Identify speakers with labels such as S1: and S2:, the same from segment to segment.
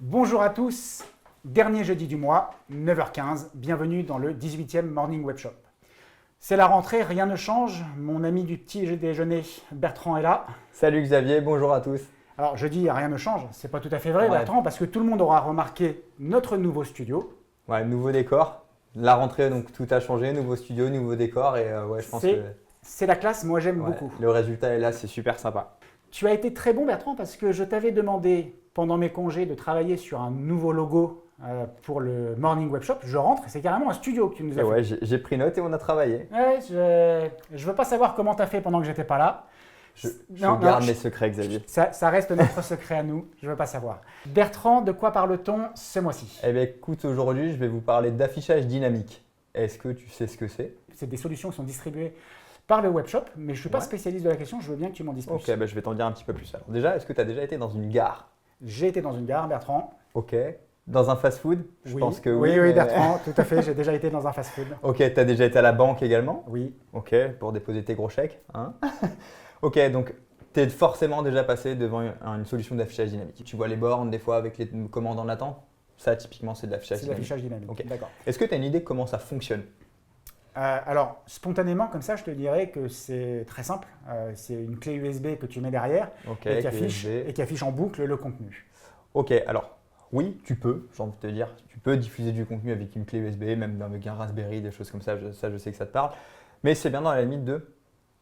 S1: Bonjour à tous, dernier jeudi du mois, 9h15, bienvenue dans le 18e Morning Web Shop. C'est la rentrée, rien ne change, mon ami du petit déjeuner Bertrand est là.
S2: Salut Xavier, bonjour à tous.
S1: Alors je dis rien ne change, c'est pas tout à fait vrai Bertrand, parce que tout le monde aura remarqué notre nouveau studio.
S2: Ouais, nouveau décor, la rentrée donc tout a changé, nouveau studio, nouveau décor et je pense que…
S1: C'est la classe, moi j'aime beaucoup.
S2: Le résultat est là, c'est super sympa.
S1: Tu as été très bon Bertrand parce que je t'avais demandé pendant mes congés de travailler sur un nouveau logo pour le Morning Web Shop. Je rentre, c'est carrément un studio que tu nous as fait.
S2: Ouais, j'ai pris note et on a travaillé.
S1: Ouais, je veux pas savoir comment tu as fait pendant que j'étais pas là.
S2: Je garde mes secrets Xavier.
S1: Ça reste notre secret à nous, je veux pas savoir. Bertrand, de quoi parle-t-on ce mois-ci?
S2: Eh bien écoute, aujourd'hui je vais vous parler d'affichage dynamique. Est-ce que tu sais ce que c'est?
S1: C'est des solutions qui sont distribuées par le webshop, mais je ne suis pas spécialiste de la question, je veux bien que tu m'en dises plus.
S2: Ok, je vais t'en dire un petit peu plus. Alors déjà, est-ce que tu as déjà été dans une gare?
S1: J'ai été dans une gare, Bertrand.
S2: Ok. Dans un fast-food? Je pense que oui.
S1: Oui, Bertrand, tout à fait, j'ai déjà été dans un fast-food.
S2: Ok, tu as déjà été à la banque également?
S1: Oui.
S2: Ok, pour déposer tes gros chèques, hein. Ok, donc tu es forcément déjà passé devant une solution d'affichage dynamique. Tu vois les bornes des fois avec les commandes en attente? Ça, typiquement, c'est de l'affichage dynamique.
S1: C'est de l'affichage dynamique,
S2: okay.
S1: D'accord.
S2: Est-ce que tu as une idée de comment ça fonctionne?
S1: Alors, spontanément, comme ça, je te dirais que c'est très simple. C'est une clé USB que tu mets derrière et qui affiche en boucle le contenu.
S2: Ok, alors oui, tu peux, j'ai envie de te dire, tu peux diffuser du contenu avec une clé USB, même avec un Raspberry, des choses comme ça, je sais que ça te parle. Mais c'est bien dans la limite de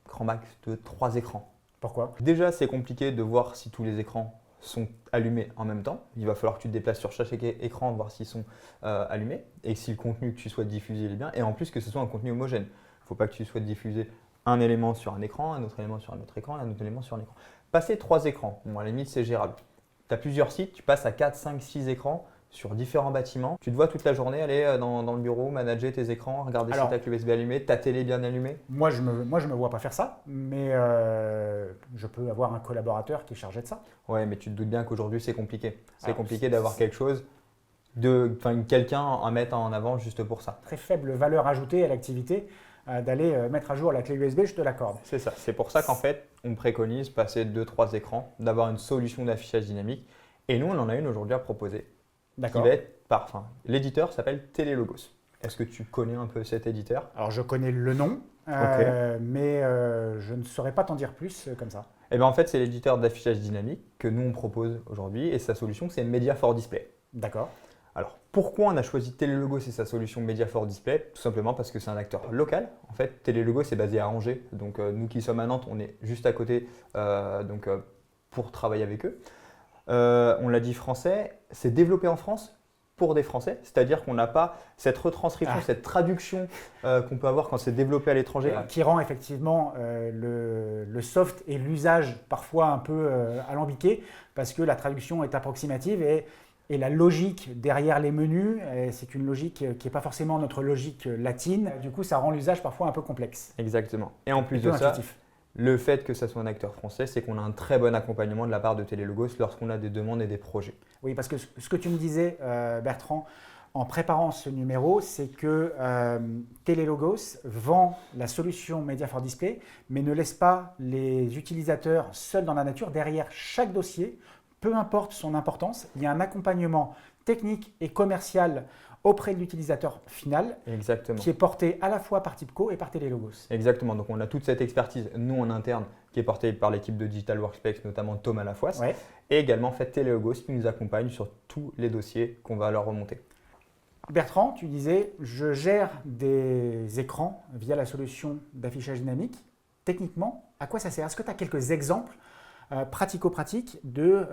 S2: grand max de 3 écrans.
S1: Pourquoi?
S2: Déjà, c'est compliqué de voir si tous les écrans sont allumés en même temps. Il va falloir que tu te déplaces sur chaque écran, voir s'ils sont allumés et si le contenu que tu souhaites diffuser est bien. Et en plus que ce soit un contenu homogène. Il ne faut pas que tu souhaites diffuser un élément sur un écran, un autre élément sur un autre écran et un autre élément sur un écran. Passer 3 écrans, bon, à la limite c'est gérable. Tu as plusieurs sites, tu passes à 4, 5, 6 écrans sur différents bâtiments. Tu te vois toute la journée aller dans le bureau, manager tes écrans, regarder si ta clé USB allumée, ta télé bien allumée?
S1: Moi, je me vois pas faire ça, mais je peux avoir un collaborateur qui est chargé de ça.
S2: Ouais, mais tu te doutes bien qu'aujourd'hui, c'est compliqué. C'est compliqué d'avoir quelque chose, quelqu'un à mettre en avant juste pour ça.
S1: Très faible valeur ajoutée à l'activité d'aller mettre à jour la clé USB, je te l'accorde.
S2: C'est ça. C'est pour ça qu'en fait, on préconise passer 2-3 écrans, d'avoir une solution d'affichage dynamique. Et nous, on en a une aujourd'hui à proposer.
S1: D'accord.
S2: Qui va être l'éditeur s'appelle Telelogos. Est-ce que tu connais un peu cet éditeur?
S1: Alors, je connais le nom, mais je ne saurais pas t'en dire plus comme ça.
S2: Eh bien, en fait, c'est l'éditeur d'affichage dynamique que nous, on propose aujourd'hui. Et sa solution, c'est Media for Display.
S1: D'accord.
S2: Alors, pourquoi on a choisi Telelogos et sa solution Media for Display? Tout simplement parce que c'est un acteur local. En fait, Telelogos est basé à Angers. Donc, nous qui sommes à Nantes, on est juste à côté pour travailler avec eux. On l'a dit français, c'est développé en France pour des Français, c'est-à-dire qu'on n'a pas cette retranscription, cette traduction qu'on peut avoir quand c'est développé à l'étranger.
S1: Qui rend effectivement le soft et l'usage parfois un peu alambiqué parce que la traduction est approximative et la logique derrière les menus, c'est une logique qui n'est pas forcément notre logique latine. Du coup, ça rend l'usage parfois un peu complexe.
S2: Exactement. Et en plus de ça, le fait que ça soit un acteur français, c'est qu'on a un très bon accompagnement de la part de Telelogos lorsqu'on a des demandes et des projets.
S1: Oui, parce que ce que tu me disais, Bertrand, en préparant ce numéro, c'est que Telelogos vend la solution Media for Display, mais ne laisse pas les utilisateurs seuls dans la nature. Derrière chaque dossier, peu importe son importance, il y a un accompagnement technique et commercial auprès de l'utilisateur final.
S2: Exactement.
S1: Qui est porté à la fois par Tipco et par Telelogos.
S2: Exactement. Donc, on a toute cette expertise, nous en interne, qui est portée par l'équipe de Digital Workspace, notamment Thomas Lafoisse, et également Telelogos qui nous accompagne sur tous les dossiers qu'on va leur remonter. Bertrand,
S1: tu disais, je gère des écrans via la solution d'affichage dynamique. Techniquement, à quoi ça sert? Est-ce que tu as quelques exemples pratico-pratiques de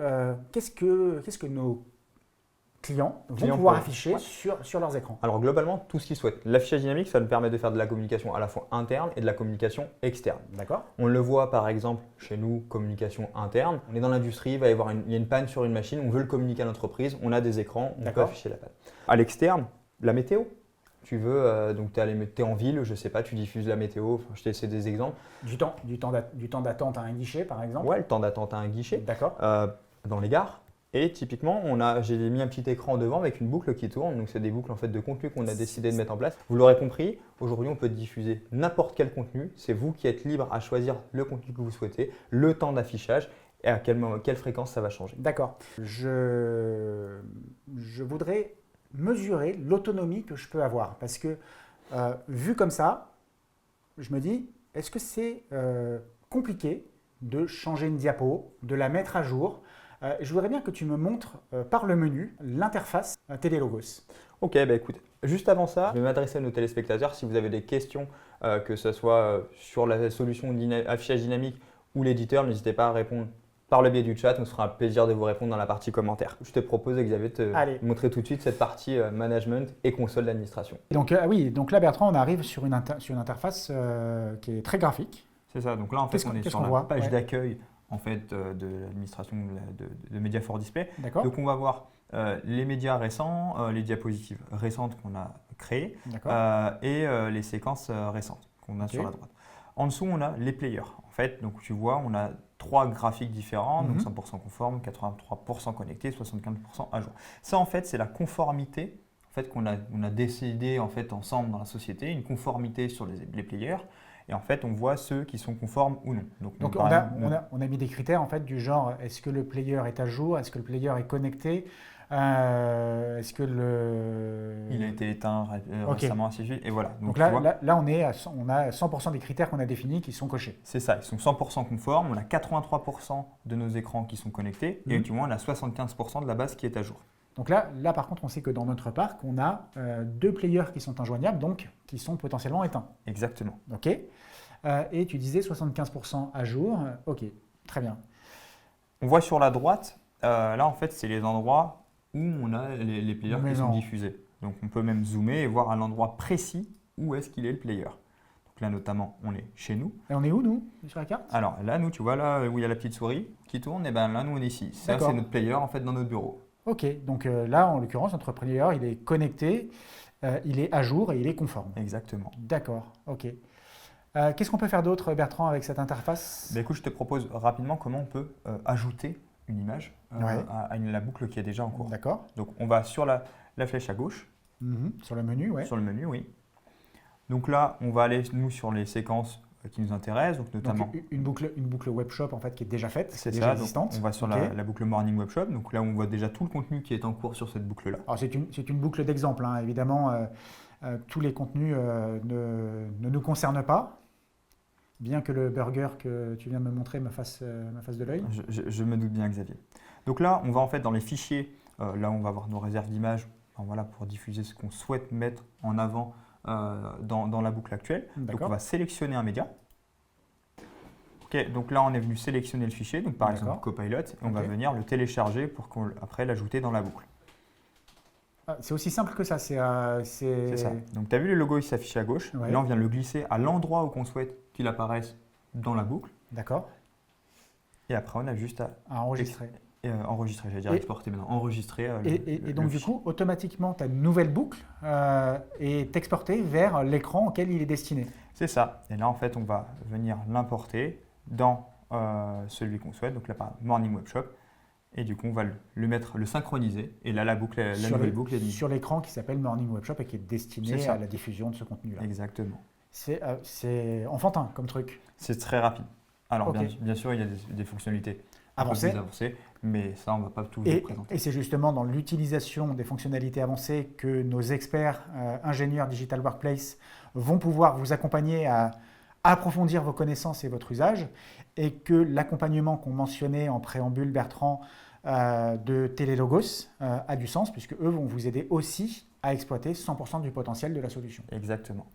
S1: qu'est-ce que nos clients vont pouvoir afficher sur leurs écrans?
S2: Alors globalement, tout ce qu'ils souhaitent. L'affichage dynamique, ça nous permet de faire de la communication à la fois interne et de la communication externe.
S1: D'accord.
S2: On le voit par exemple chez nous, communication interne. On est dans l'industrie, il y a une panne sur une machine, on veut le communiquer à l'entreprise, on a des écrans, on peut afficher la panne. À l'externe, la météo. Tu veux, donc tu es en ville, je ne sais pas, tu diffuses la météo, je t'ai des exemples.
S1: Du temps d'attente à un guichet par exemple?
S2: Ouais, le temps d'attente à un guichet.
S1: D'accord.
S2: Dans les gares. Et typiquement, j'ai mis un petit écran devant avec une boucle qui tourne. Donc, c'est des boucles en fait, de contenu qu'on a décidé de mettre en place. Vous l'aurez compris, aujourd'hui, on peut diffuser n'importe quel contenu. C'est vous qui êtes libre à choisir le contenu que vous souhaitez, le temps d'affichage et à quelle fréquence ça va changer.
S1: D'accord. Je voudrais mesurer l'autonomie que je peux avoir parce que vu comme ça, je me dis, est-ce que c'est compliqué de changer une diapo, de la mettre à jour? Je voudrais bien que tu me montres par le menu l'interface Télélogos.
S2: Ok, bah écoute, juste avant ça, je vais m'adresser à nos téléspectateurs. Si vous avez des questions, que ce soit sur la solution affichage dynamique ou l'éditeur, n'hésitez pas à répondre par le biais du chat. On se fera un plaisir de vous répondre dans la partie commentaires. Je te propose, Xavier, de te montrer tout de suite cette partie management et console d'administration.
S1: Donc, oui, donc là, Bertrand, on arrive sur une interface qui est très graphique.
S2: C'est ça. Donc là, en fait, on est sur la page d'accueil en fait, de l'administration de Media4Display.
S1: D'accord.
S2: Donc, on va voir les médias récents, les diapositives récentes qu'on a créées et les séquences récentes qu'on a sur la droite. En dessous, on a les players. En fait, donc tu vois, on a 3 graphiques différents, donc 100% conforme, 83% connecté, 75% à jour. Ça, en fait, c'est la conformité en fait, qu'on a décidé en fait, ensemble dans la société, une conformité sur les players. Et en fait, on voit ceux qui sont conformes ou non.
S1: Donc on a mis des critères en fait, du genre, est-ce que le player est à jour? Est-ce que le player est connecté? Est-ce que
S2: il a été éteint récemment, ainsi de suite. Et voilà.
S1: Donc là, on a 100% des critères qu'on a définis qui sont cochés.
S2: C'est ça, ils sont 100% conformes. On a 83% de nos écrans qui sont connectés. Et tu vois, on a 75% de la base qui est à jour.
S1: Donc là, par contre, on sait que dans notre parc, on a 2 players qui sont injoignables, donc qui sont potentiellement éteints.
S2: Exactement.
S1: OK. Et tu disais 75% à jour. OK, très bien.
S2: On voit sur la droite, là, en fait, c'est les endroits où on a les players qui sont diffusés. Donc, on peut même zoomer et voir à l'endroit précis où est-ce qu'il est le player. Donc là, notamment, on est chez nous.
S1: Et on est où, nous, sur la carte?
S2: Alors là, nous, tu vois, là où il y a la petite souris qui tourne, et bien là, nous, on est ici. Ça, c'est notre player, en fait, dans notre bureau.
S1: OK, donc là, en l'occurrence, notre player, il est connecté, il est à jour et il est conforme.
S2: Exactement.
S1: D'accord, OK. Qu'est-ce qu'on peut faire d'autre, Bertrand, avec cette interface?
S2: Écoute, je te propose rapidement comment on peut ajouter une image à la boucle qui est déjà en cours.
S1: D'accord.
S2: Donc, on va sur la flèche à gauche.
S1: Sur le menu, oui.
S2: Sur le menu, oui. Donc là, on va aller, nous, sur les séquences qui nous intéressent, donc notamment…
S1: Donc une boucle webshop, en fait, qui est déjà faite,
S2: c'est
S1: déjà
S2: ça,
S1: existante.
S2: On va sur la boucle Morning Webshop. Donc là, on voit déjà tout le contenu qui est en cours sur cette boucle-là.
S1: Alors, c'est une boucle d'exemple, hein. Évidemment, tous les contenus ne nous concernent pas. Bien que le burger que tu viens de me montrer me fasse de l'œil.
S2: Je me doute bien, Xavier. Donc là, on va en fait dans les fichiers, là on va avoir nos réserves d'images voilà, pour diffuser ce qu'on souhaite mettre en avant dans la boucle actuelle. Donc on va sélectionner un média. Ok, donc là on est venu sélectionner le fichier, donc par exemple Copilot, et on va venir le télécharger pour après l'ajouter dans la boucle.
S1: C'est aussi simple que ça. C'est
S2: ça. Donc tu as vu le logo, il s'affiche à gauche. Ouais. Là on vient le glisser à l'endroit où on souhaite qu'il apparaisse dans la boucle.
S1: D'accord.
S2: Et après on a juste à
S1: enregistrer.
S2: Enregistrer, j'allais dire exporter maintenant. Enregistrer.
S1: Et donc du coup, automatiquement, tu as une nouvelle boucle et t'exporter vers l'écran auquel il est destiné.
S2: C'est ça. Et là en fait on va venir l'importer dans celui qu'on souhaite, donc là par Morning Webshop. Et du coup, on va le synchroniser. Et là, la nouvelle boucle est mise.
S1: Sur l'écran qui s'appelle Morning Webshop et qui est destiné à la diffusion de ce contenu-là.
S2: Exactement.
S1: C'est enfantin comme truc.
S2: C'est très rapide. Alors, bien sûr, il y a des fonctionnalités avancées, mais ça, on ne va pas tout vous présenter.
S1: Et c'est justement dans l'utilisation des fonctionnalités avancées que nos experts ingénieurs Digital Workplace vont pouvoir vous accompagner à approfondir vos connaissances et votre usage, et que l'accompagnement qu'on mentionnait en préambule, Bertrand, de Télélogos a du sens, puisque eux vont vous aider aussi à exploiter 100% du potentiel de la solution.
S2: Exactement.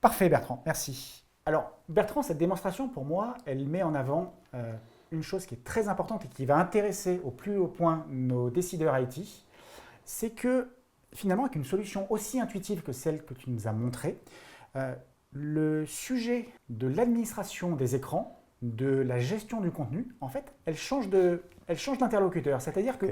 S1: Parfait, Bertrand, merci. Alors, Bertrand, cette démonstration, pour moi, elle met en avant une chose qui est très importante et qui va intéresser au plus haut point nos décideurs IT, c'est que, finalement, avec une solution aussi intuitive que celle que tu nous as montrée, le sujet de l'administration des écrans, de la gestion du contenu, en fait, elle change d'interlocuteur. C'est-à-dire que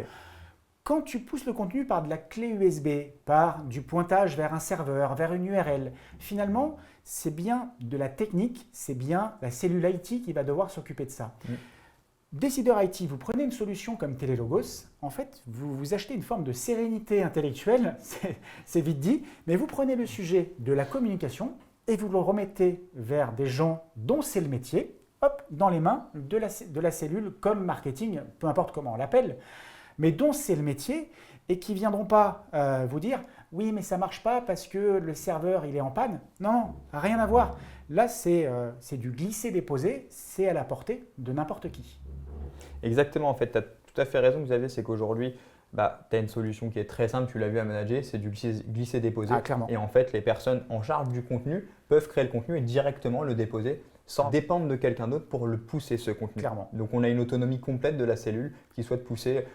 S1: quand tu pousses le contenu par de la clé USB, par du pointage vers un serveur, vers une URL, finalement, c'est bien de la technique, c'est bien la cellule IT qui va devoir s'occuper de ça. Décideur IT, vous prenez une solution comme Télélogos, en fait, vous achetez une forme de sérénité intellectuelle, c'est vite dit, mais vous prenez le sujet de la communication et vous le remettez vers des gens dont c'est le métier. hop, dans les mains de la cellule comme marketing, peu importe comment on l'appelle, mais dont c'est le métier et qui ne viendront pas vous dire « oui, mais ça ne marche pas parce que le serveur il est en panne ». Non, rien à voir. Là, c'est du glisser-déposer, c'est à la portée de n'importe qui.
S2: Exactement, en fait, tu as tout à fait raison, Xavier, c'est qu'aujourd'hui, tu as une solution qui est très simple, tu l'as vu à manager, c'est du glisser-déposer.
S1: Ah, clairement.
S2: Et en fait, les personnes en charge du contenu peuvent créer le contenu et directement le déposer sans dépendre de quelqu'un d'autre pour le pousser, ce contenu.
S1: Clairement.
S2: Donc, on a une autonomie complète de la cellule qui souhaite pousser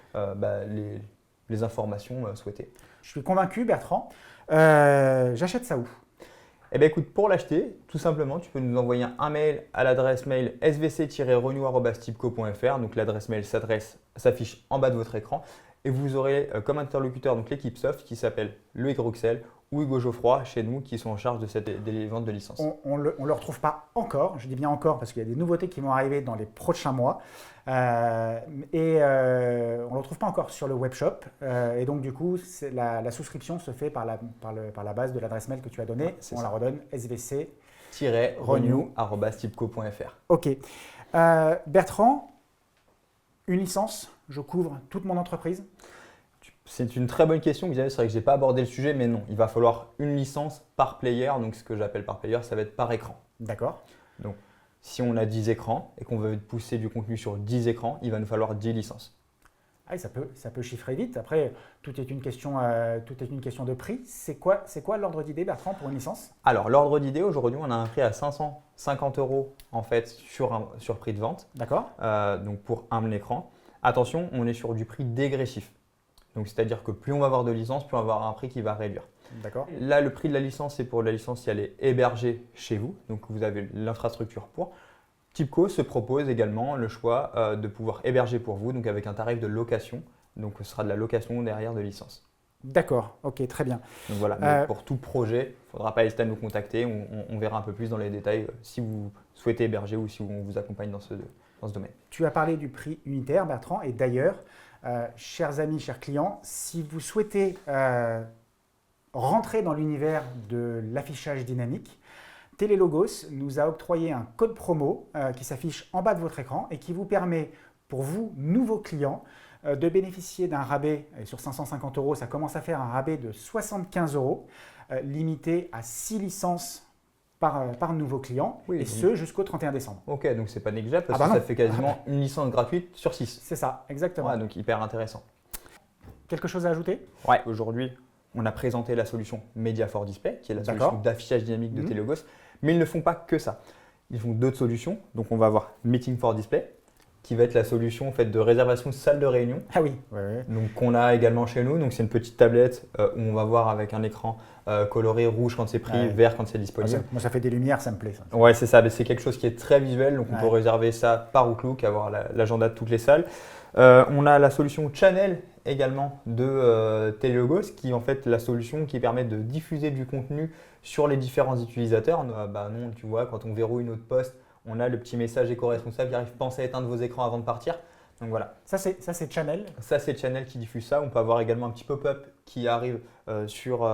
S2: les informations souhaitées.
S1: Je suis convaincu, Bertrand. J'achète ça où?
S2: Eh bien, écoute, pour l'acheter, tout simplement, tu peux nous envoyer un mail à l'adresse mail svc-renew@tipco.fr. Donc, l'adresse mail s'affiche en bas de votre écran. Et vous aurez comme interlocuteur donc l'équipe Soft qui s'appelle Loïc Rouxel ou Hugo Geoffroy chez nous qui sont en charge des ventes de licences.
S1: On ne le retrouve pas encore, je dis bien encore parce qu'il y a des nouveautés qui vont arriver dans les prochains mois. On ne le retrouve pas encore sur le webshop. Et donc du coup, la souscription se fait par la base de l'adresse mail que tu as donnée. On la redonne, svc-renew@tipco.fr. Ok. Bertrand, une licence, je couvre toute mon entreprise?
S2: C'est une très bonne question, Xavier. C'est vrai que je n'ai pas abordé le sujet, mais non. Il va falloir une licence par player. Donc, ce que j'appelle par player, ça va être par écran.
S1: D'accord.
S2: Donc, si on a 10 écrans et qu'on veut pousser du contenu sur 10 écrans, il va nous falloir 10 licences.
S1: Ah, ça peut chiffrer vite. Après, tout est une question de prix. C'est quoi l'ordre d'idée, Bertrand, pour une licence?
S2: Alors, l'ordre d'idée, aujourd'hui, on a un prix à 550 € en fait sur prix de vente.
S1: D'accord.
S2: Donc, pour un écran. Attention, on est sur du prix dégressif. Donc, c'est-à-dire que plus on va avoir de licences, plus on va avoir un prix qui va réduire.
S1: D'accord.
S2: Là, le prix de la licence, c'est pour la licence si elle est hébergée chez vous. Donc, vous avez l'infrastructure pour. Tipco se propose également le choix de pouvoir héberger pour vous, donc avec un tarif de location. Donc, ce sera de la location derrière de licence.
S1: D'accord, ok, très bien.
S2: Donc voilà, donc pour tout projet, il ne faudra pas hésiter à nous contacter. On verra un peu plus dans les détails si vous souhaitez héberger ou si on vous accompagne dans ce domaine.
S1: Tu as parlé du prix unitaire, Bertrand, et d'ailleurs, chers amis, chers clients, si vous souhaitez rentrer dans l'univers de l'affichage dynamique, Telelogos nous a octroyé un code promo qui s'affiche en bas de votre écran et qui vous permet, pour vous, nouveaux clients, de bénéficier d'un rabais. Et sur 550 €, ça commence à faire un rabais de 75 €, limité à 6 licences par nouveau client,
S2: oui,
S1: et ce jusqu'au 31 décembre.
S2: Ok, donc c'est pas négligeable parce que
S1: non.
S2: ça fait quasiment une licence gratuite sur 6.
S1: C'est ça, exactement.
S2: Ouais, donc hyper intéressant.
S1: Quelque chose à ajouter?
S2: Ouais, aujourd'hui, on a présenté la solution Media for Display, qui est la solution d'affichage dynamique de Telelogos, mais ils ne font pas que ça. Ils font d'autres solutions. Donc on va avoir Meeting for Display, qui va être la solution en fait, de réservation de salle de réunion.
S1: Ah oui, ouais.
S2: Donc qu'on a également chez nous. Donc c'est une petite tablette où on va voir avec un écran coloré rouge quand c'est pris, vert quand c'est disponible.
S1: Moi ça fait des lumières, ça me plaît. Ça.
S2: Ouais, c'est ça. C'est quelque chose qui est très visuel. Donc on peut réserver ça par Outlook, avoir l'agenda de toutes les salles. On a la solution Channel également de Telelogos, qui est en fait la solution qui permet de diffuser du contenu sur les différents utilisateurs. Non, tu vois, quand on verrouille notre poste, on a le petit message éco-responsable qui arrive, pensez à éteindre vos écrans avant de partir. Donc voilà.
S1: Ça c'est Channel.
S2: Ça c'est Channel qui diffuse ça. On peut avoir également un petit pop-up qui arrive sur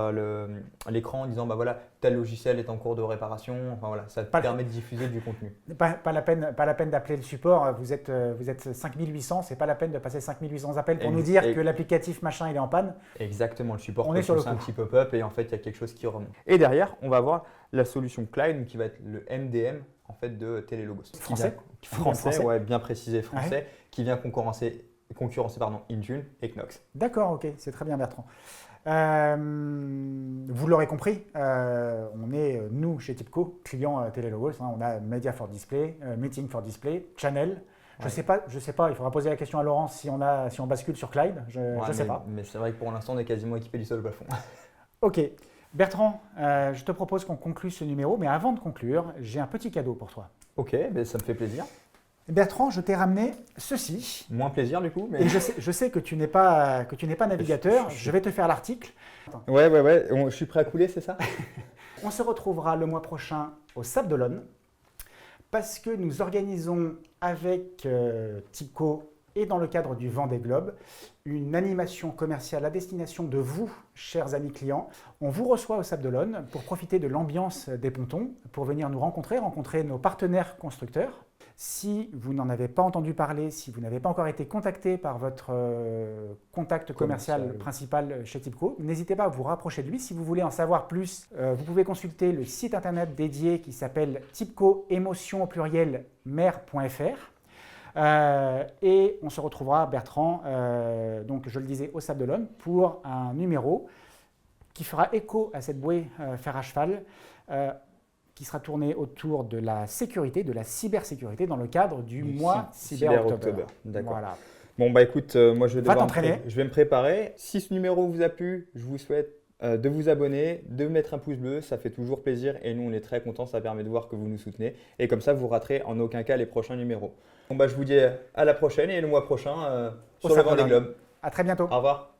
S2: l'écran en disant voilà, tel logiciel est en cours de réparation. Enfin voilà, ça permet de diffuser du contenu.
S1: Pas la peine d'appeler le support. Vous êtes 5800, c'est pas la peine de passer 5800 appels pour nous dire que l'applicatif machin il est en panne.
S2: Exactement, le support
S1: on est sur le coup.
S2: Un petit pop-up et en fait il y a quelque chose qui remonte. Et derrière, on va avoir la solution Cloud qui va être le MDM en fait de Telelogos. Français, ouais, bien précisé français, qui vient concurrencer Intune et Knox.
S1: D'accord, ok, c'est très bien Bertrand. Vous l'aurez compris, on est, nous, chez Tipco, clients Telelogos. On a Media for Display, Meeting for Display, Channel. Je sais pas, il faudra poser la question à Laurent si on bascule sur Clyde, je ne sais pas.
S2: Mais c'est vrai que pour l'instant, on est quasiment équipé du sol au plafond.
S1: Ok. Bertrand, je te propose qu'on conclue ce numéro, mais avant de conclure, j'ai un petit cadeau pour toi.
S2: Ok, ça me fait plaisir.
S1: Bertrand, je t'ai ramené ceci.
S2: Moins plaisir du coup. Mais...
S1: Et je sais que tu n'es pas navigateur, je vais te faire l'article.
S2: Ouais, je suis prêt à couler, c'est ça?
S1: On se retrouvera le mois prochain au Sable d'Olonne parce que nous organisons avec Tipco et dans le cadre du Vendée Globe, une animation commerciale à destination de vous, chers amis clients. On vous reçoit au Sable d'Olonne pour profiter de l'ambiance des pontons, pour venir nous rencontrer nos partenaires constructeurs. Si vous n'en avez pas entendu parler, si vous n'avez pas encore été contacté par votre contact commercial principal chez Tipco, n'hésitez pas à vous rapprocher de lui. Si vous voulez en savoir plus, vous pouvez consulter le site internet dédié qui s'appelle Tipco Émotion au pluriel mer.fr. Et on se retrouvera, Bertrand, donc je le disais, au Sable d'Olonne pour un numéro qui fera écho à cette bouée fer à cheval, qui sera tourné autour de la sécurité, de la cybersécurité dans le cadre du mois Cyber-October.
S2: D'accord.
S1: Voilà.
S2: Bon, bah écoute, moi je vais
S1: t'entraîner.
S2: me préparer. Si ce numéro vous a plu, je vous souhaite de vous abonner, de mettre un pouce bleu, ça fait toujours plaisir et nous on est très contents, ça permet de voir que vous nous soutenez et comme ça vous raterez en aucun cas les prochains numéros. Bon, bah je vous dis à la prochaine et le mois prochain sur le Vendée Globe.
S1: À très bientôt.
S2: Au revoir.